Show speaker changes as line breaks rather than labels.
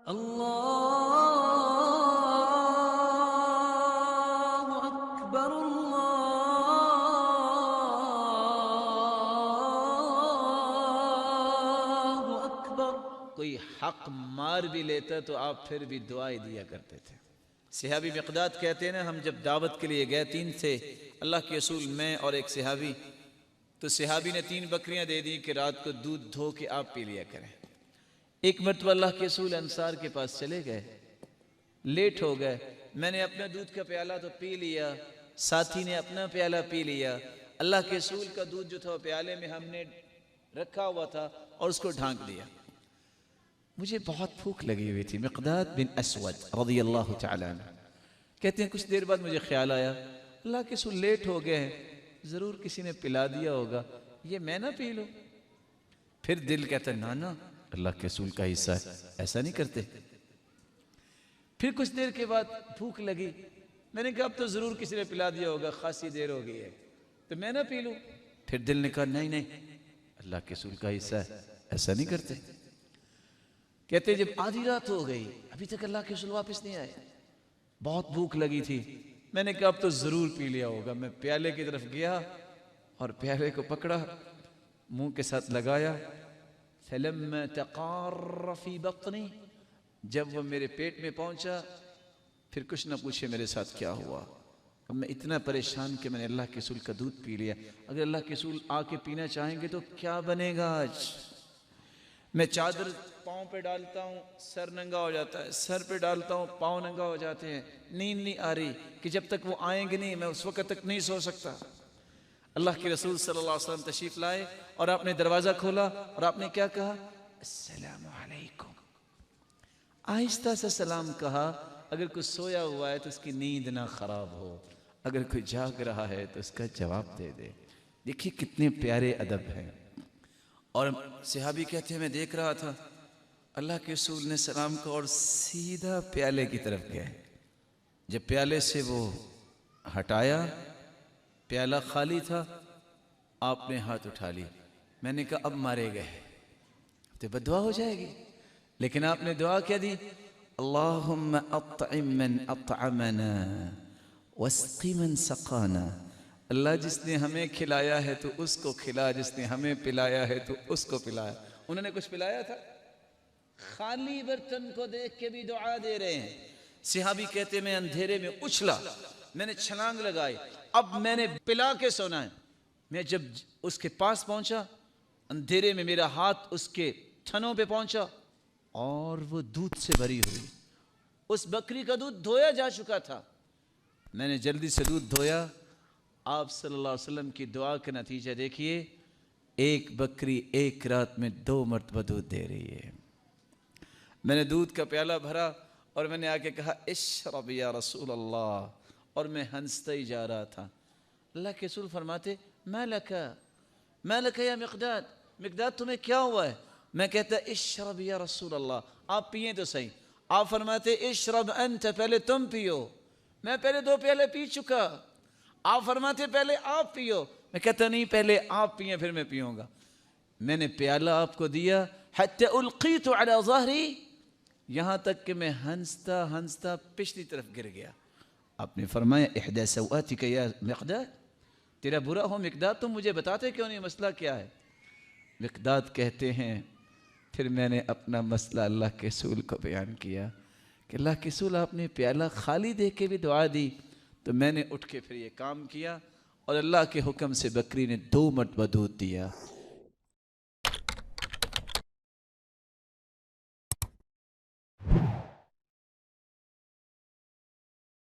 اللہ اکبر اللہ اکبر۔
کوئی حق مار بھی لیتا تو آپ پھر بھی دعائیں دیا کرتے تھے۔ صحابی مقداد کہتے ہیں نا، ہم جب دعوت کے لیے گئے، 3 تھے، اللہ کے رسول، میں اور ایک صحابی، تو صحابی نے 3 بکریاں دے دی کہ رات کو دودھ دھو کے آپ پی لیا کریں۔ ایک مرتبہ اللہ کے رسول انصار کے پاس چلے گئے، لیٹ ہو گئے، میں نے اپنا دودھ کا پیالہ تو پی لیا، ساتھی نے اپنا پیالہ پی لیا، اللہ کے رسول کا دودھ جو تھا پیالے میں ہم نے رکھا ہوا تھا اور اس کو ڈھانک دیا۔ مجھے بہت بھوک لگی ہوئی تھی۔ مقداد بن اسود رضی اللہ تعالیٰ عنہ کہتے ہیں کچھ دیر بعد مجھے خیال آیا، اللہ کے رسول لیٹ ہو گئے ہیں، ضرور کسی نے پلا دیا ہوگا، یہ میں نہ پی لوں۔ پھر دل کہتا ہے نا اللہ کے رسول کا حصہ ہے، ایسا نہیں کرتے۔ پھر کچھ دیر کے بعد بھوک لگی، میں نے کہا اب تو ضرور کسی نے پلا دیا ہوگا، خاصی دیر ہو گئی ہے تو میں نہ پی لوں۔ پھر دل نے کہا نہیں اللہ کے رسول کا حصہ ہے، ایسا نہیں کرتے۔ کہتے جب آدھی رات ہو گئی، ابھی تک اللہ کے رسول واپس نہیں آئے، بہت بھوک لگی تھی، میں نے کہا اب تو ضرور پی لیا ہوگا۔ میں پیالے کی طرف گیا اور پیالے کو پکڑا، منہ کے ساتھ لگایا، فلما تقار فی بطنی، جب وہ میرے پیٹ میں پہنچا، پھر کچھ نہ پوچھے میرے ساتھ کیا ہوا۔ اب میں اتنا پریشان کہ میں نے اللہ کے رسول کا دودھ پی لیا، اگر اللہ کے رسول آ کے پینا چاہیں گے تو کیا بنے گا آج۔ میں چادر پاؤں پہ ڈالتا ہوں، سر ننگا ہو جاتا ہے، سر پہ ڈالتا ہوں، پاؤں ننگا ہو جاتے ہیں، نیند نہیں آ رہی کہ جب تک وہ آئیں گے نہیں میں اس وقت تک نہیں سو سکتا۔ اللہ کے رسول صلی اللہ علیہ وسلم تشریف لائے اور آپ نے دروازہ کھولا اور آپ نے کیا کہا؟ السلام علیکم۔ آہستہ سے سلام کہا۔ اگر کوئی سویا ہوا ہے تو اس کی نیند نہ خراب ہو، اگر کوئی جاگ رہا ہے تو اس کا جواب دے دے۔ دیکھیے کتنے پیارے ادب ہیں۔ اور صحابی کہتے ہیں میں دیکھ رہا تھا اللہ کے رسول نے سلام کہا اور سیدھا پیالے کی طرف گئے۔ جب پیالے سے وہ ہٹایا، پیالہ خالی تھا، آپ نے ہاتھ اٹھا لی۔ میں نے کہا اب مارے گئے تو بددعا ہو جائے گی، لیکن آپ نے دعا کیا دی؟ اللہم اطعم من اطعمنا واسقی من سقانا۔ اللہ جس نے ہمیں کھلایا ہے تو اس کو کھلا، جس نے ہمیں پلایا ہے تو اس کو پلایا۔ انہوں نے کچھ پلایا تھا؟ خالی برتن کو دیکھ کے بھی دعا دے رہے ہیں۔ صحابی کہتے میں اندھیرے میں اچھلا، میں نے چھلانگ لگائی، اب میں نے پلا کے سونا ہے۔ میں جب اس کے پاس پہنچا، اندھیرے میں میرا ہاتھ اس کے تھنوں پہ پہنچا اور وہ دودھ سے بھری ہوئی، اس بکری کا دودھ دھویا جا چکا تھا۔ میں نے جلدی سے دودھ دھویا۔ آپ صلی اللہ علیہ وسلم کی دعا کا نتیجہ دیکھیے، ایک بکری ایک رات میں 2 مرتبہ دودھ دے رہی ہے۔ میں نے دودھ کا پیالہ بھرا اور میں نے آ کے کہا اشرب یا رسول اللہ، اور میں ہنستا ہی جا رہا تھا۔ اللہ کے رسول فرماتے ما لک یا مقداد، مقداد تمہیں کیا ہوا ہے؟ میں کہتا اشرب یا رسول اللہ، آپ پئیں تو صحیح۔ آپ فرماتے اشرب انت، پہلے تم پیو، میں پہلے 2 پیالے پی چکا۔ آپ فرماتے پہلے آپ پیو، میں کہتا نہیں پہلے آپ پئیں پھر میں پیوں گا۔ میں نے پیالہ آپ کو دیا حتی القیت علی ظہری، یہاں تک کہ میں ہنستا ہنستا پچھلی طرف گر گیا۔ آپ نے فرمایا احدی سوآتک یا مقداد، تیرا برا ہو مقداد، تم مجھے بتاتے کیوں نہیں مسئلہ کیا ہے؟ مقداد کہتے ہیں پھر میں نے اپنا مسئلہ اللہ کے رسول کو بیان کیا کہ اللہ کے رسول آپ نے پیالہ خالی دے کے بھی دعا دی، تو میں نے اٹھ کے پھر یہ کام کیا اور اللہ کے حکم سے بکری نے 2 مرتبہ دودھ دیا۔